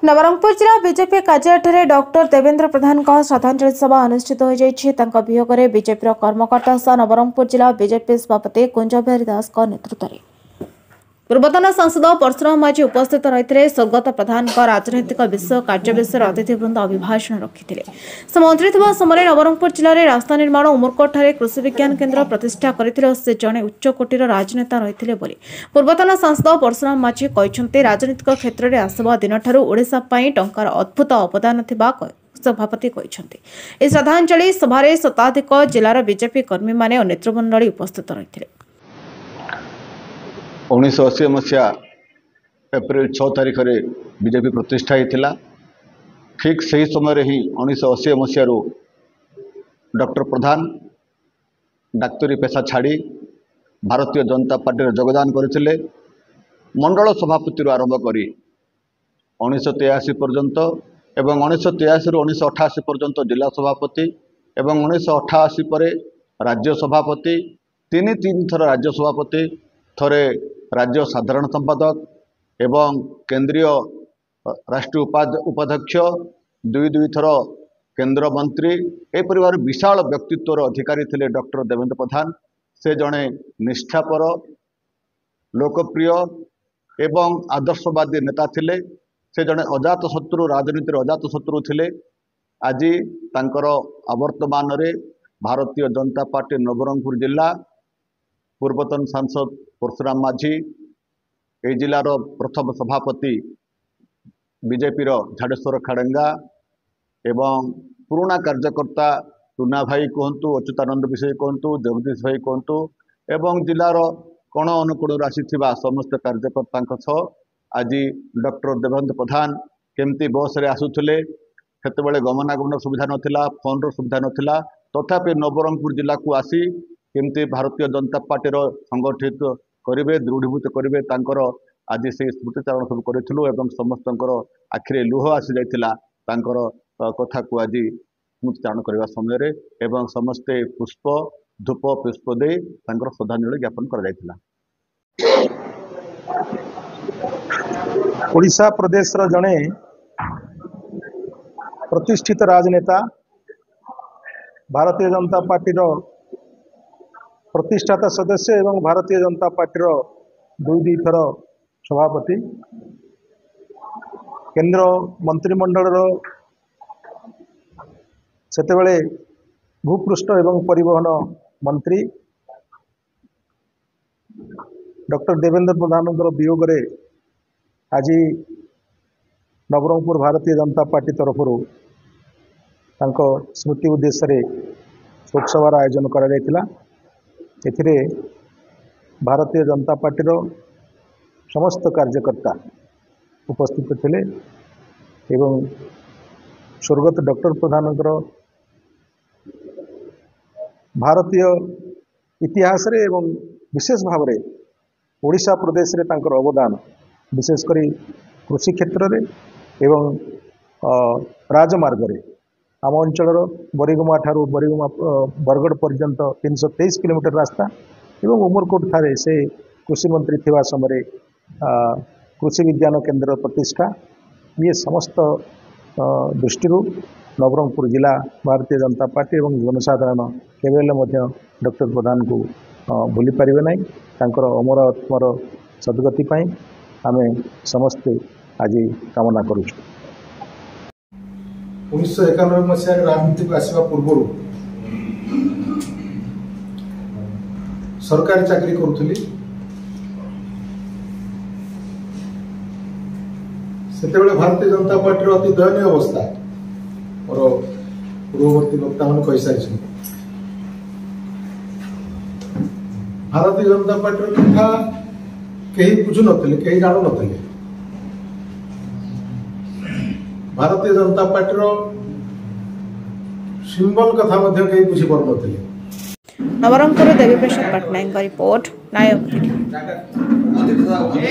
नवरंगपुर जिला बीजेपी कार्यालय डॉक्टर देवेंद्र प्रधान श्रद्धांजलि सभा अनुष्ठित हो वियोग में बीजेपी कर्मकर्ता सह नवरंगपुर जिला बीजेपी सभापति कुंजबिहारी दास नेतृत्व में पूर्वतन सांसद परशुराम माझी उपस्थित रही स्वर्गत प्रधान राजनैतिक विषय कार्य विषय अतिथिवृंद अभिभाषण रखिते। से मंत्री था समय नवरंगपुर जिले में रास्ता निर्माण उमरकोट कृषि विज्ञान केन्द्र प्रतिष्ठा करते से जड़े उच्चकोटीर राजनेता रही पूर्वतन सांसद परशुराम माझी कहते राजनीतिक क्षेत्र में आसवा दिन ओडिशा टंकार अद्भुत अवदान सभापति कहते। श्रद्धांजलि सभा शताधिक जिलार बीजेपी कर्मी माने और नेतृमंडली उपस्थित रही। 1980 मसीहा एप्रिल 6 तारिख में बीजेपी प्रतिष्ठा होता। ठीक से ही समय ही 1980 मसीह डॉक्टर प्रधान डाक्तरी पेशा छाड़ी भारतीय जनता पार्टी योगदान करते। मंडल सभापति आरंभ कर 1983 पर्यंत एवं 1983 रु 1988 पर्यंत जिला सभापति एवं 1988 पर राज्य सभापति तीन थर राज्य सभापति थरे राज्य साधारण संपादक एवं केंद्रीय राष्ट्रीय उपाध्यक्ष दुई थर केंद्र मंत्री एपरि विशाल व्यक्तित्वर अधिकारी थे डॉक्टर देवेंद्र प्रधान। से जड़े निष्ठापर लोकप्रिय एवं आदर्शवादी नेता थिले। से जड़े अजात शत्रु राजनीति अजात शत्रु थिले। आज तांकर अवर्तमान भारतीय जनता पार्टी नवरंगपुर जिला पूर्वतन सांसद परशुराम माझी ए जिलार प्रथम सभापति बीजेपी झाड़ेश्वर खाड़ेंगा एवं पुराणा कार्यकर्ता टूना भाई कहतु अच्युतानंद विषय कहतु जगदीश भाई कहतु एवं जिलार कोण अनुकोण आसीथिबा समस्त कार्यकर्ता आज डॉक्टर देवेंद्र प्रधान केमती बस रे आसुथिले। सेतेबेले गमनागमन सुविधा नथिला, फोन रो सुविधा नथिला, तथापि नवरंगपुर जिला को आसी केमती भारतीय जनता पार्टी संगठित करेंगे दृढ़ीभूत करेंगे तांकर आज से स्मृतिचारण सब करूँ एवं समस्त आखिरे लुह आसी जाइथिला तांकर कथा को आज स्मृतिचारण करने समय एवं समस्ते पुष्प धूप पुष्प दे तांकर श्रद्धांजलि ज्ञापन कर जाइथिला। ओडिशा प्रदेश जड़े प्रतिष्ठित राजनेता भारतीय जनता पार्टी प्रतिष्ठाता सदस्य एवं भारतीय जनता पार्टी दुई थर सभापति केंद्र मंत्रिमंडल सेतेबेले भूपृष्ठ एवं परिवहन मंत्री डॉक्टर देवेंद्र प्रधान वियोग रे आज नवरंगपुर भारतीय जनता पार्टी तरफ स्मृति उद्देश्य शोक सभार आयोजन करा। एथिरे भारतीय जनता पार्टी समस्त कार्यकर्ता उपस्थित थे एवं स्वर्गत डॉक्टर प्रधान भारतीय इतिहास रे एवं विशेष भाव में ओडिशा प्रदेश रे तांकर अवदान विशेषकर कृषि क्षेत्र रे एवं राजमार्ग रे आम अंचल बरीगुमा ठारू बरीगुमा बरगढ़ पर्यंत 323 किलोमीटर रास्ता एवं उमरकोट ठारे से कृषि मंत्री थिबा समय कृषि विज्ञान केन्द्र प्रतिष्ठा ये समस्त दृष्टि नवरंगपुर जिला भारतीय जनता पार्टी एवं जनसाधारण केवल डॉक्टर प्रधान को भूली पारे ना। तांकर अमर आत्मार सद्गति आमे समस्ते आज कामना करूँ। 1991 मसीह राजनीति को आसवा पूर्व सरकारी चाकरी करुली। सेतेबेले भारतीय जनता पार्टी अति दयनीय अवस्था और पूर्ववर्ती वक्ता मैंने कही सारी। भारतीय जनता पार्टी कथा कहीं बुझु नथिले, कहीं जानु नथिले। भारतीय जनता पार्टी सिंबल कथा मध्य कहीं बुझी पार नथिले। नवरंगपुर देवी प्रसाद पटनायक रिपोर्ट नायक।